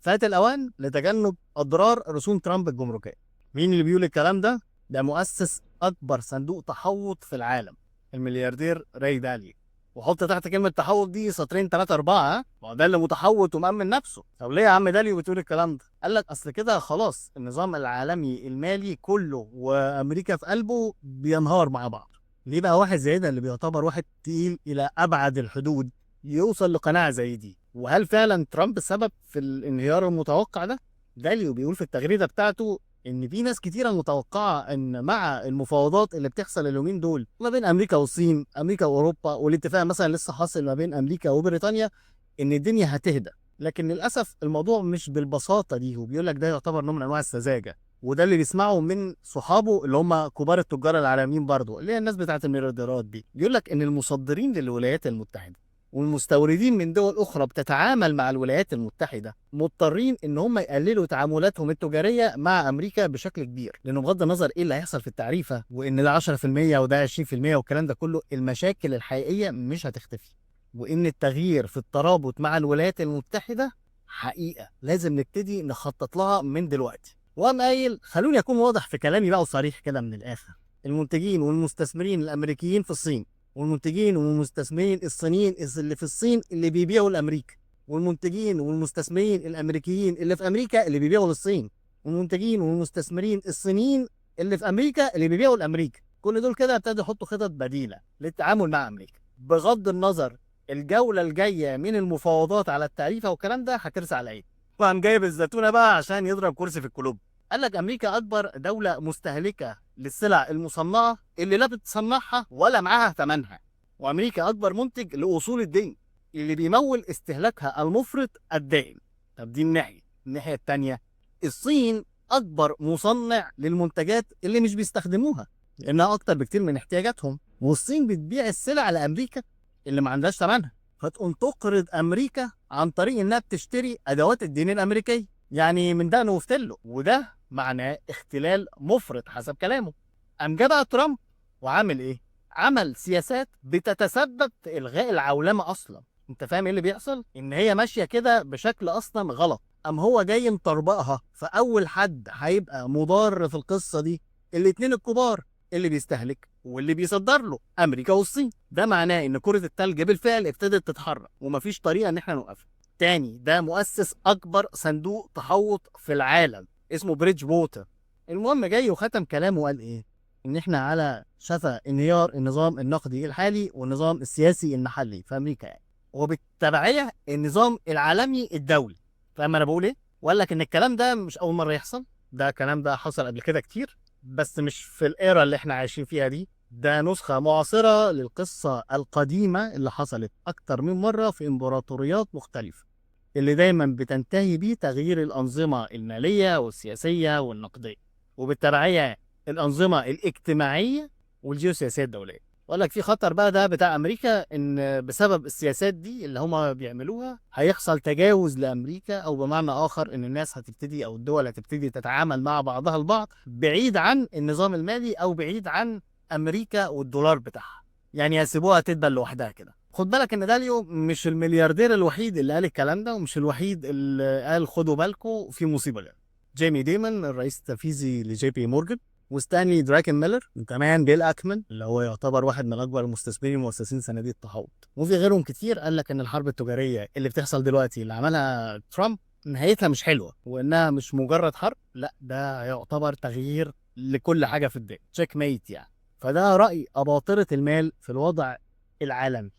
فات الأوان لتجنب أضرار رسوم ترامب الجمركية. مين اللي بيقول الكلام ده؟ ده مؤسس أكبر صندوق تحوط في العالم، الملياردير راي داليو. وحط تحت كلمة تحوط دي سطرين 3 4، ما هو ده اللي متحوط ومأمن نفسه. طب ليه يا عم داليو بتقول الكلام ده؟ قال لك أصل كده خلاص النظام العالمي المالي كله وأمريكا في قلبه بينهار مع بعض. ليه بقى واحد زي ده اللي بيعتبر واحد تقيل إلى أبعد الحدود يوصل لقناعة زي دي؟ وهل فعلا ترامب السبب في الانهيار المتوقع ده؟ داليو بيقول في التغريدة بتاعته ان في ناس كتيره متوقعه ان مع المفاوضات اللي بتحصل اليومين دول ما بين امريكا والصين، امريكا واوروبا، والاتفاق مثلا لسه حاصل ما بين امريكا وبريطانيا، ان الدنيا هتهدى. لكن للاسف الموضوع مش بالبساطه دي، وبيقول لك ده يعتبر نوع من انواع السذاجه. وده اللي بيسمعه من صحابه اللي هم كبار التجار العالميين برضه، اللي هي الناس بتاعت المليارديرات دي. بيقول لك ان المصدرين للولايات المتحده والمستوردين من دول اخرى بتتعامل مع الولايات المتحده مضطرين ان هم يقللوا تعاملاتهم التجاريه مع امريكا بشكل كبير، لانه بغض النظر ايه اللي هيحصل في التعريفه وان ده 10% وده 20% والكلام ده كله، المشاكل الحقيقيه مش هتختفي. وان التغيير في الترابط مع الولايات المتحده حقيقه لازم نبتدي نخطط لها من دلوقتي. وقام قايل خلوني اكون واضح في كلامي بقى وصريح كده من الاخر: المنتجين والمستثمرين الامريكيين في الصين، والمنتجين والمستثمرين الصينيين اللي في الصين اللي بيبيعوا لامريكا، والمنتجين والمستثمرين الامريكيين اللي في امريكا اللي بيبيعوا للصين، والمنتجين والمستثمرين الصينيين اللي في امريكا اللي بيبيعوا لامريكا، كل دول كده ابتدوا يحطوا خطط بديله للتعامل مع امريكا. بغض النظر الجوله الجايه من المفاوضات على التعريفه والكلام ده هترسى على ايه. وقام جايب الزتونه بقى عشان يضرب كرسي في القلوب. قال لك امريكا اكبر دوله مستهلكه للسلع المصنعه اللي لا بتصنعها ولا معاها ثمنها، وامريكا اكبر منتج لاصول الدين اللي بيمول استهلاكها المفرط الدائم. طب دي الناحيه التانيه، الصين اكبر مصنع للمنتجات اللي مش بيستخدموها لانها اكتر بكتير من احتياجاتهم، والصين بتبيع السلع لامريكا اللي ما عندهاش ثمنها، فتقوم تقرض امريكا عن طريق انها بتشتري ادوات الدين الامريكيه، يعني من دقنه وفتله، وده معناه اختلال مفرط حسب كلامه. قام جه بقى ترامب وعامل ايه؟ عمل سياسات بتتسبب في الغاء العولمه اصلا. انت فاهم ايه اللي بيحصل؟ ان هي ماشيه كده بشكل اصلا غلط. قام هو جاي مطربقها، فاول حد هيبقى مضار في القصه دي الاتنين الكبار، اللي بيستهلك واللي بيصدر له، امريكا والصين. ده معناه ان كره الثلج بالفعل ابتدت تتحرك ومفيش طريقه ان احنا نوقفها. تاني، ده مؤسس اكبر صندوق تحوط في العالم اسمه بريدج ووتر. المهم جاي وختم كلامه وقال ايه؟ ان احنا على شفا انهيار النظام النقدي الحالي والنظام السياسي المحلي في امريكا يعني، وبالتبعيه النظام العالمي الدولي. فاهم انا بقول ايه؟ وقال لك ان الكلام ده مش اول مره يحصل، ده الكلام ده حصل قبل كده كتير، بس مش في الايرا اللي احنا عايشين فيها دي. ده نسخه معاصره للقصه القديمه اللي حصلت اكتر من مره في امبراطوريات مختلفه، اللي دايما بتنتهي بيه تغيير الأنظمة المالية والسياسية والنقدية، وبالتبعية الأنظمة الاجتماعية والجيوسياسية الدولية. وقال لك في خطر بقى ده بتاع أمريكا، إن بسبب السياسات دي اللي هما بيعملوها هيحصل تجاوز لأمريكا، أو بمعنى آخر إن الناس هتبتدي أو الدول هتبتدي تتعامل مع بعضها البعض بعيد عن النظام المالي أو بعيد عن أمريكا والدولار بتاعها، يعني يسيبوها تدبل لوحدها كده. خد بالك ان داليو مش الملياردير الوحيد اللي قال الكلام ده، ومش الوحيد اللي قال خدوا بالكم في مصيبه جايه. جيمي ديمون الرئيس التنفيذي لجي بي مورجان، وستانلي دراكن ميلر، وكمان بيل اكمان اللي هو يعتبر واحد من اكبر المستثمرين ومؤسسين صناديق التحوط، وفي غيرهم كتير، قال لك ان الحرب التجاريه اللي بتحصل دلوقتي اللي عملها ترامب نهايتها مش حلوه، وانها مش مجرد حرب، لا ده يعتبر تغيير لكل حاجه في الدنيا، تشيك ميت يعني. فده راي اباطره المال في الوضع العالمي.